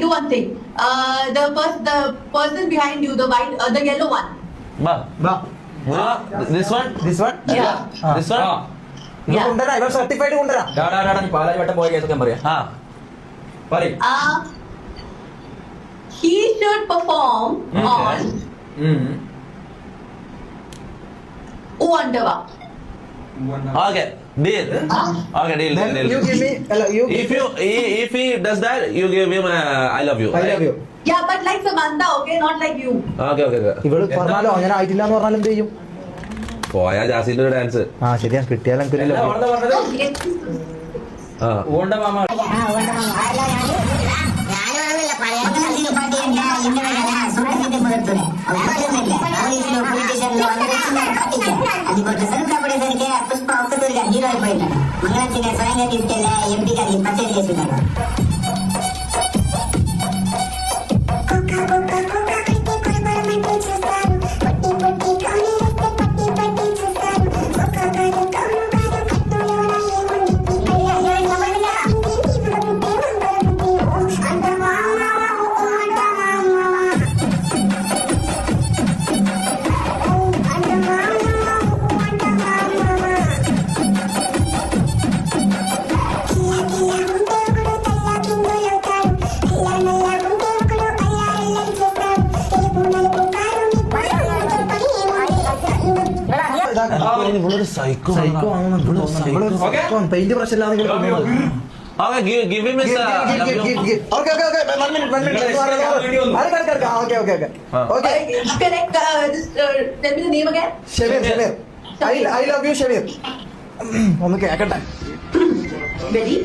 do one thing. The person behind you, the white, the yellow one. This one? Yeah. This one? Yeah. ഇവർ certified കൊണ്ടുവരാ. പാലായി വട്ടം പോയ കേസൊക്കെ പറയാം. He should perform on Uvandava. Okay, deal. Okay, deal. You give me, If he does that, you give him I love you. I love you. Yeah, but like Samantha, okay, not like you. Okay. ഇവള് പറഞ്ഞാലോ അങ്ങനെ ആയിട്ടില്ല എന്ന് പറഞ്ഞാൽ എന്ത് ചെയ്യും? പോയാ ജാസിന്റെ ഒരു ഡാൻസ്. ശരിയാ, കിട്ടിയാലും ഊണ്ട മാമ పుష్ప ఒక్కతూరిగా హీరో అయిపోయింది. మంగళాచిగా స్వయంగా తీసుకెళ్లే ఎంపీ గారికి పర్చేజ్ చేస్తున్నారు. പെയിന്റ് പ്രശ്നമില്ലാതെ Okay, give him his. Okay. 1 minute. Okay. Correct. Just tell me the name again. Shameer. I love you, Shameer. ഒന്ന് കേക്കട്ടെ. Ready.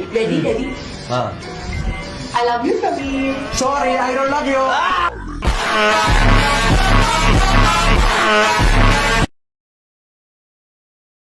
I love you, Samir. Sorry, I don't love you.